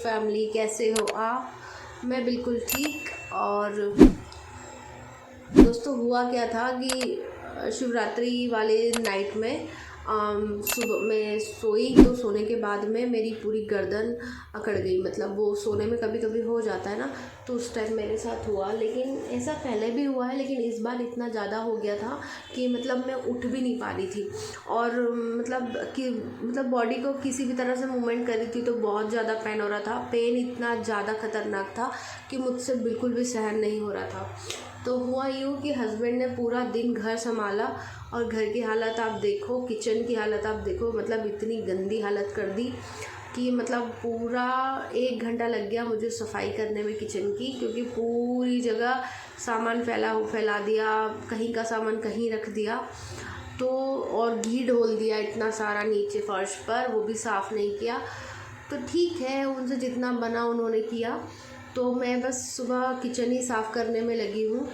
Family, कैसे हो आप? मैं बिल्कुल ठीक। और दोस्तों हुआ क्या था कि शिवरात्रि वाले नाइट में सुबह मैं सोई तो सोने के बाद में मेरी पूरी गर्दन अकड़ गई। मतलब वो सोने में कभी कभी हो जाता है ना, तो उस टाइम मेरे साथ हुआ। लेकिन ऐसा पहले भी हुआ है, लेकिन इस बार इतना ज़्यादा हो गया था कि मतलब मैं उठ भी नहीं पा रही थी। और मतलब बॉडी को किसी भी तरह से मूवमेंट कर रही थी तो बहुत ज़्यादा पेन हो रहा था। पेन इतना ज़्यादा ख़तरनाक था कि मुझसे बिल्कुल भी सहन नहीं हो रहा था। तो हुआ यूँ कि हस्बैंड ने पूरा दिन घर संभाला और घर की हालत आप देखो, किचन की हालत आप देखो, मतलब इतनी गंदी हालत कर दी कि मतलब पूरा 1 घंटा लग गया मुझे सफाई करने में किचन की, क्योंकि पूरी जगह सामान फैला दिया, कहीं का सामान कहीं रख दिया। तो और घी ढोल दिया इतना सारा नीचे फर्श पर, वो भी साफ़ नहीं किया। तो ठीक है, उनसे जितना बना उन्होंने किया। तो मैं बस सुबह किचन ही साफ़ करने में लगी हूँ।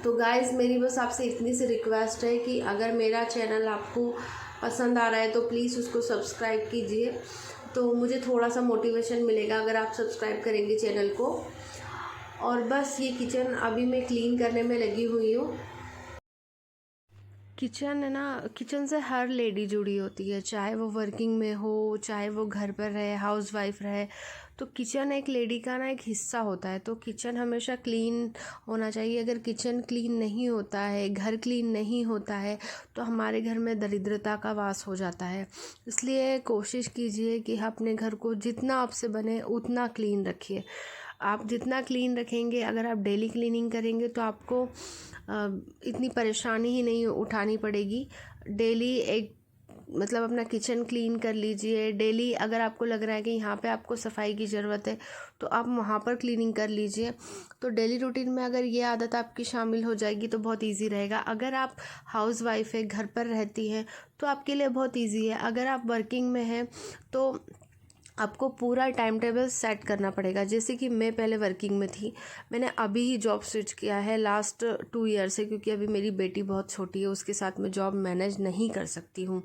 तो गाइज़ मेरी बस आपसे इतनी सी रिक्वेस्ट है कि अगर मेरा चैनल आपको पसंद आ रहा है तो प्लीज़ उसको सब्सक्राइब कीजिए। तो मुझे थोड़ा सा मोटिवेशन मिलेगा अगर आप सब्सक्राइब करेंगे चैनल को। और बस ये किचन अभी मैं क्लीन करने में लगी हुई हूँ। किचन है ना, किचन से हर लेडी जुड़ी होती है, चाहे वो वर्किंग में हो, चाहे वो घर पर रहे, हाउस वाइफ रहे। तो किचन एक लेडी का ना एक हिस्सा होता है। तो किचन हमेशा क्लीन होना चाहिए। अगर किचन क्लीन नहीं होता है, घर क्लीन नहीं होता है, तो हमारे घर में दरिद्रता का वास हो जाता है। इसलिए कोशिश कीजिए कि अपने घर को जितना आपसे बने उतना क्लीन रखिए। आप जितना क्लीन रखेंगे, अगर आप डेली क्लीनिंग करेंगे तो आपको इतनी परेशानी ही नहीं उठानी पड़ेगी। डेली एक मतलब अपना किचन क्लीन कर लीजिए। डेली अगर आपको लग रहा है कि यहाँ पे आपको सफाई की ज़रूरत है तो आप वहाँ पर क्लीनिंग कर लीजिए। तो डेली रूटीन में अगर ये आदत आपकी शामिल हो जाएगी तो बहुत इजी रहेगा। अगर आप हाउस वाइफ है, घर पर रहती हैं, तो आपके लिए बहुत इजी है। अगर आप वर्किंग में हैं तो आपको पूरा टाइम टेबल सेट करना पड़ेगा। जैसे कि मैं पहले वर्किंग में थी, मैंने अभी ही जॉब स्विच किया है लास्ट 2 ईयर से, क्योंकि अभी मेरी बेटी बहुत छोटी है, उसके साथ मैं जॉब मैनेज नहीं कर सकती हूँ।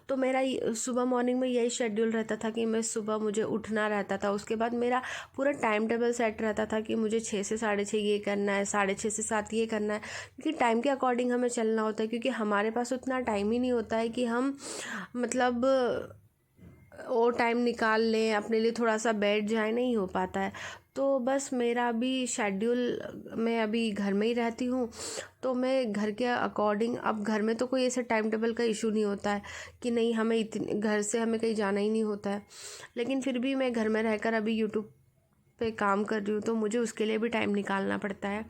तो मेरा सुबह मॉर्निंग में यही शेड्यूल रहता था कि मैं सुबह मुझे उठना रहता था। उसके बाद मेरा पूरा टाइम टेबल सेट रहता था कि मुझे 6 से 6:30 ये करना है, 6:30 से 7 ये करना है, क्योंकि टाइम के अकॉर्डिंग हमें चलना होता है। क्योंकि हमारे पास उतना टाइम ही नहीं होता है कि हम मतलब वो टाइम निकाल लें अपने लिए, थोड़ा सा बैठ जाए, नहीं हो पाता है। तो बस मेरा भी शेड्यूल, मैं अभी घर में ही रहती हूँ तो मैं घर के अकॉर्डिंग, अब घर में तो कोई ऐसे टाइम टेबल का इशू नहीं होता है कि नहीं हमें इतने घर से हमें कहीं जाना ही नहीं होता है। लेकिन फिर भी मैं घर में रहकर अभी यूट्यूब पे काम कर रही हूँ तो मुझे उसके लिए भी टाइम निकालना पड़ता है।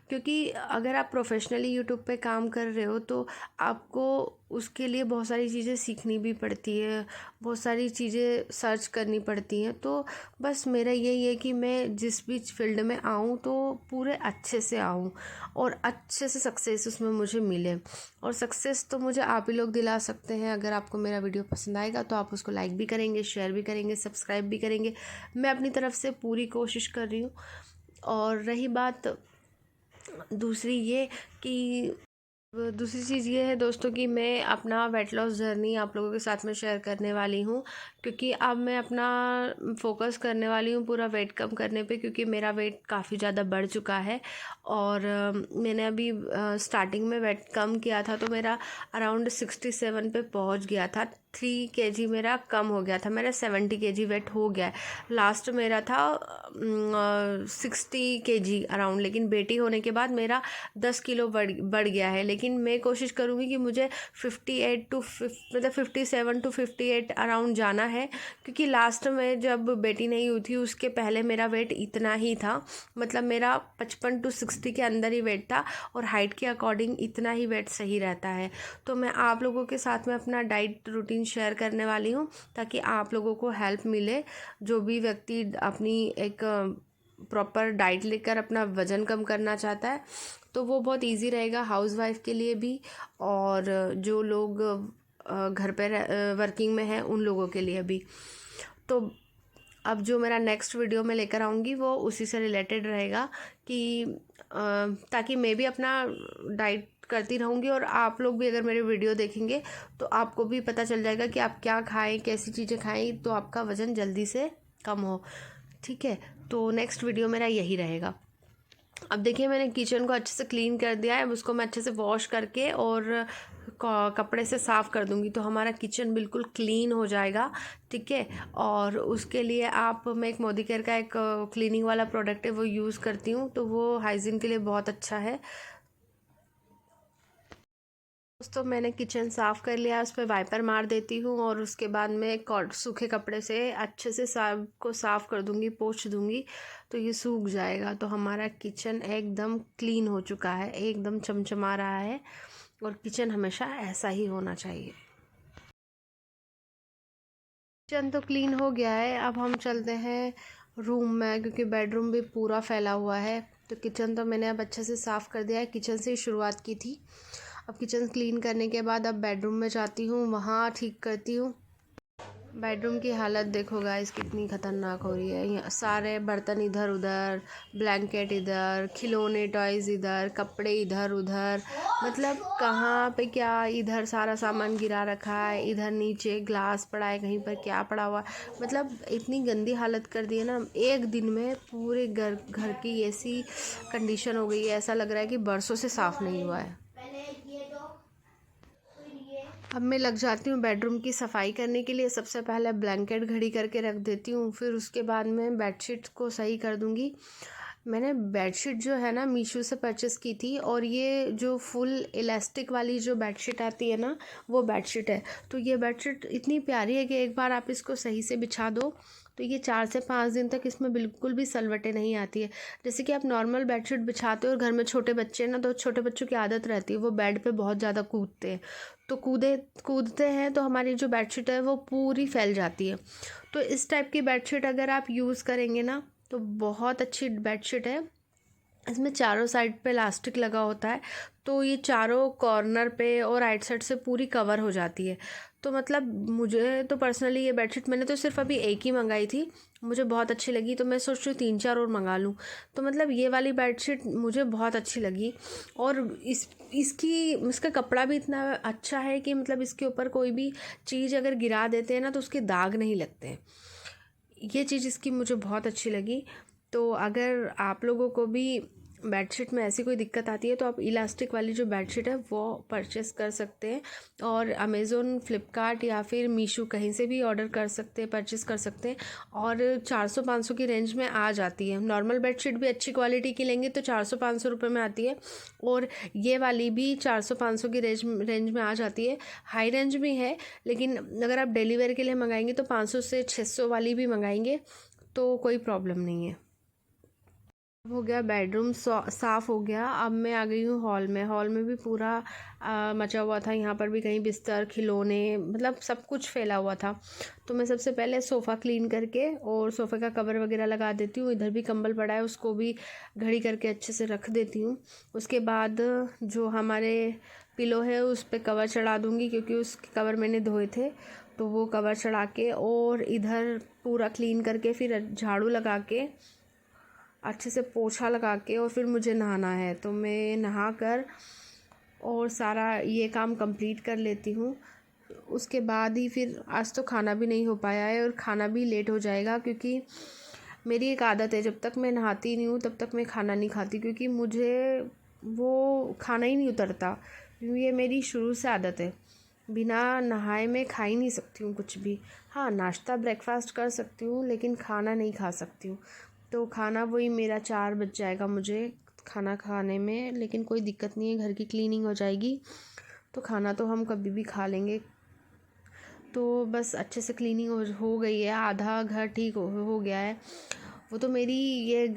क्योंकि अगर आप प्रोफेशनली यूट्यूब पे काम कर रहे हो तो आपको उसके लिए बहुत सारी चीज़ें सीखनी भी पड़ती है, बहुत सारी चीज़ें सर्च करनी पड़ती हैं। तो बस मेरा यही है कि मैं जिस भी फील्ड में आऊँ तो पूरे अच्छे से आऊँ और अच्छे से सक्सेस उसमें मुझे मिले। और सक्सेस तो मुझे आप ही लोग दिला सकते हैं। अगर आपको मेरा वीडियो पसंद आएगा तो आप उसको लाइक भी करेंगे, शेयर भी करेंगे, सब्सक्राइब भी करेंगे। मैं अपनी तरफ से पूरी कोशिश कर रही हूँ। और रही बात दूसरी ये कि दूसरी चीज़ ये है दोस्तों कि मैं अपना वेट लॉस जर्नी आप लोगों के साथ में शेयर करने वाली हूँ। क्योंकि अब मैं अपना फोकस करने वाली हूँ पूरा वेट कम करने पे, क्योंकि मेरा वेट काफ़ी ज़्यादा बढ़ चुका है। और मैंने अभी स्टार्टिंग में वेट कम किया था तो मेरा अराउंड 67 पे पहुँच गया था। 3 kg मेरा कम हो गया था, मेरा 70 kg वेट हो गया है। लास्ट मेरा था 60 kg अराउंड, लेकिन बेटी होने के बाद मेरा 10 किलो बढ़ गया है। लेकिन मैं कोशिश करूँगी कि मुझे 58 टू मतलब 57 टू 58 अराउंड जाना है। क्योंकि लास्ट में जब बेटी नहीं हुई थी उसके पहले मेरा वेट इतना ही था, मतलब मेरा 55 टू 60 के अंदर ही वेट था। और हाइट के अकॉर्डिंग इतना ही वेट सही रहता है। तो मैं आप लोगों के साथ में अपना डाइट रूटीन शेयर करने वाली हूँ ताकि आप लोगों को हेल्प मिले। जो भी व्यक्ति अपनी एक प्रॉपर डाइट लेकर अपना वज़न कम करना चाहता है तो वो बहुत इजी रहेगा हाउस वाइफ के लिए भी, और जो लोग घर पर वर्किंग में हैं उन लोगों के लिए भी। तो अब जो मेरा नेक्स्ट वीडियो में लेकर आऊँगी वो उसी से रिलेटेड रहेगा कि ताकि मैं भी अपना डाइट करती रहूँगी और आप लोग भी अगर मेरे वीडियो देखेंगे तो आपको भी पता चल जाएगा कि आप क्या खाएं, कैसी चीज़ें खाएं, तो आपका वज़न जल्दी से कम हो। ठीक है, तो नेक्स्ट वीडियो मेरा यही रहेगा। अब देखिए मैंने किचन को अच्छे से क्लीन कर दिया है। अब उसको मैं अच्छे से वॉश करके और कपड़े से साफ़ कर दूंगी तो हमारा किचन बिल्कुल क्लीन हो जाएगा। ठीक है, और उसके लिए मैं एक मोदी केयर का एक क्लीनिंग वाला प्रोडक्ट है वो यूज़ करती हूँ, तो वो हाइजीन के लिए बहुत अच्छा है। दोस्तों मैंने किचन साफ़ कर लिया, उस पर वाइपर मार देती हूँ और उसके बाद में सूखे कपड़े से अच्छे से साफ़ कर दूँगी, पोंछ दूँगी, तो ये सूख जाएगा। तो हमारा किचन एकदम क्लीन हो चुका है, एकदम चमचमा रहा है, और किचन हमेशा ऐसा ही होना चाहिए। किचन तो क्लीन हो गया है, अब हम चलते हैं रूम में, क्योंकि बेडरूम भी पूरा फैला हुआ है। तो किचन तो मैंने अब अच्छे से साफ़ कर दिया है, किचन से ही शुरुआत की थी। अब किचन क्लीन करने के बाद अब बेडरूम में जाती हूँ, वहाँ ठीक करती हूँ। बेडरूम की हालत देखो गाइस कितनी ख़तरनाक हो रही है। यहाँ सारे बर्तन इधर उधर, ब्लैंकेट इधर, खिलौने टॉयज़ इधर, कपड़े इधर उधर, मतलब कहाँ पे क्या, इधर सारा सामान गिरा रखा है, इधर नीचे ग्लास पड़ा है, कहीं पर क्या पड़ा हुआ, मतलब इतनी गंदी हालत कर दी है ना। एक दिन में पूरे घर घर की ऐसी कंडीशन हो गई है, ऐसा लग रहा है कि बरसों से साफ़ नहीं हुआ है। अब मैं लग जाती हूँ बेडरूम की सफाई करने के लिए। सबसे पहले ब्लैंकेट घड़ी करके रख देती हूँ, फिर उसके बाद में बेडशीट को सही कर दूँगी। मैंने बेडशीट जो है ना मीशो से परचेस की थी, और ये जो फुल इलास्टिक वाली जो बेडशीट आती है ना, वो बेडशीट है। तो ये बेडशीट इतनी प्यारी है कि एक बार आप इसको सही से बिछा दो तो ये 4 से 5 दिन तक इसमें बिल्कुल भी सलवटें नहीं आती है। जैसे कि आप नॉर्मल बेडशीट बिछाते हो और घर में छोटे बच्चे हैं ना, तो छोटे बच्चों की आदत रहती है वो बेड पे बहुत ज़्यादा कूदते हैं, तो कूदते हैं तो हमारी जो बेडशीट है वो पूरी फैल जाती है। तो इस टाइप की बेडशीट अगर आप यूज़ करेंगे ना तो बहुत अच्छी बेडशीट है। इसमें चारों साइड पे इलास्टिक लगा होता है, तो ये चारों कॉर्नर पे और राइट साइड से पूरी कवर हो जाती है। तो मतलब मुझे तो पर्सनली ये बेडशीट, मैंने तो सिर्फ अभी एक ही मंगाई थी, मुझे बहुत अच्छी लगी, तो मैं सोच रही हूँ 3-4 और मंगा लूँ। तो मतलब ये वाली बेडशीट मुझे बहुत अच्छी लगी, और इसका कपड़ा भी इतना अच्छा है कि मतलब इसके ऊपर कोई भी चीज़ अगर गिरा देते हैं ना तो उसके दाग नहीं लगते हैं। ये चीज़ इसकी मुझे बहुत अच्छी लगी। तो अगर आप लोगों को भी बेडशीट में ऐसी कोई दिक्कत आती है तो आप इलास्टिक वाली जो बेडशीट है वो परचेस कर सकते हैं, और अमेज़ोन, फ्लिपकार्ट या फिर मीशो कहीं से भी ऑर्डर कर सकते हैं, परचेस कर सकते हैं, और 400-500 की रेंज में आ जाती है। नॉर्मल बेडशीट भी अच्छी क्वालिटी की लेंगे तो 400-500 रुपये में आती है, और ये वाली भी 400-500 की रेंज में आ जाती है। हाई रेंज भी है, लेकिन अगर आप डेली वेयर के लिए मंगाएंगे तो 500 से 600 वाली भी मंगाएंगे तो कोई प्रॉब्लम नहीं है। हो गया बेडरूम साफ़ हो गया। अब मैं आ गई हूँ हॉल में। हॉल में भी पूरा मचा हुआ था, यहाँ पर भी कहीं बिस्तर, खिलौने, मतलब सब कुछ फैला हुआ था। तो मैं सबसे पहले सोफ़ा क्लीन करके और सोफ़े का कवर वगैरह लगा देती हूँ। इधर भी कंबल पड़ा है, उसको भी घड़ी करके अच्छे से रख देती हूँ। उसके बाद जो हमारे पिलो है उस पर कवर चढ़ा दूँगी, क्योंकि उसके कवर मैंने धोए थे, तो वो कवर चढ़ा के और इधर पूरा क्लीन करके फिर झाड़ू लगा के अच्छे से पोछा लगा के और फिर मुझे नहाना है। तो मैं नहा कर और सारा ये काम कंप्लीट कर लेती हूँ। उसके बाद ही फिर आज तो खाना भी नहीं हो पाया है, और खाना भी लेट हो जाएगा, क्योंकि मेरी एक आदत है, जब तक मैं नहाती नहीं हूँ तब तक मैं खाना नहीं खाती, क्योंकि मुझे वो खाना ही नहीं उतरता। ये मेरी शुरू से आदत है, बिना नहाए मैं खा ही नहीं सकती हूँ कुछ भी। हाँ, नाश्ता ब्रेकफास्ट कर सकती हूँ, लेकिन खाना नहीं खा सकती हूँ। तो खाना वही मेरा 4 बज जाएगा मुझे खाना खाने में, लेकिन कोई दिक्कत नहीं है, घर की क्लीनिंग हो जाएगी तो खाना तो हम कभी भी खा लेंगे। तो बस अच्छे से क्लीनिंग हो गई है, आधा घर ठीक हो गया है। वो तो मेरी ये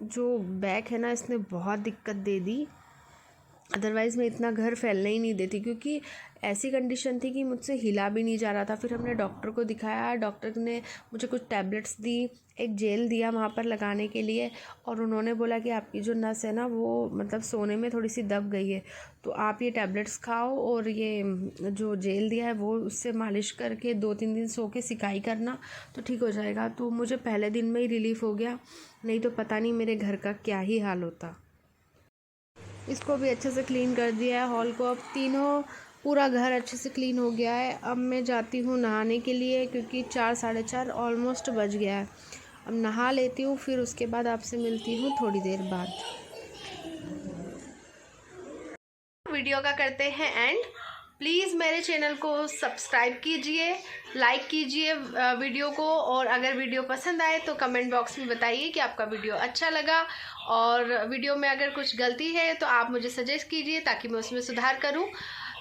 जो बैक है ना, इसने बहुत दिक्कत दे दी। अदरवाइज़ मैं इतना घर फैलने ही नहीं देती, क्योंकि ऐसी कंडीशन थी कि मुझसे हिला भी नहीं जा रहा था। फिर हमने डॉक्टर को दिखाया, डॉक्टर ने मुझे कुछ टैबलेट्स दी, एक जेल दिया वहाँ पर लगाने के लिए, और उन्होंने बोला कि आपकी जो नस है ना वो मतलब सोने में थोड़ी सी दब गई है, तो आप ये टैबलेट्स खाओ और ये जो जेल दिया है वो उससे मालिश करके 2-3 दिन सो के सिकाई करना तो ठीक हो जाएगा। तो मुझे पहले दिन में ही रिलीफ़ हो गया, नहीं तो पता नहीं मेरे घर का क्या ही हाल होता। इसको भी अच्छे से क्लीन कर दिया है हॉल को, अब तीनों पूरा घर अच्छे से क्लीन हो गया है। अब मैं जाती हूँ नहाने के लिए, क्योंकि 4 साढ़े 4 ऑलमोस्ट बज गया है। अब नहा लेती हूँ, फिर उसके बाद आपसे मिलती हूँ थोड़ी देर बाद। वीडियो का करते हैं एंड। प्लीज़ मेरे चैनल को सब्सक्राइब कीजिए, लाइक कीजिए वीडियो को, और अगर वीडियो पसंद आए तो कमेंट बॉक्स में बताइए कि आपका वीडियो अच्छा लगा, और वीडियो में अगर कुछ गलती है तो आप मुझे सजेस्ट कीजिए ताकि मैं उसमें सुधार करूं।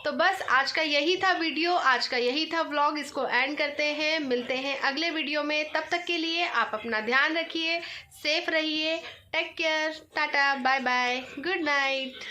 तो बस आज का यही था वीडियो, आज का यही था व्लॉग। इसको एंड करते हैं, मिलते हैं अगले वीडियो में। तब तक के लिए आप अपना ध्यान रखिए, सेफ रहिए, take care, ta ta, bye bye, good night.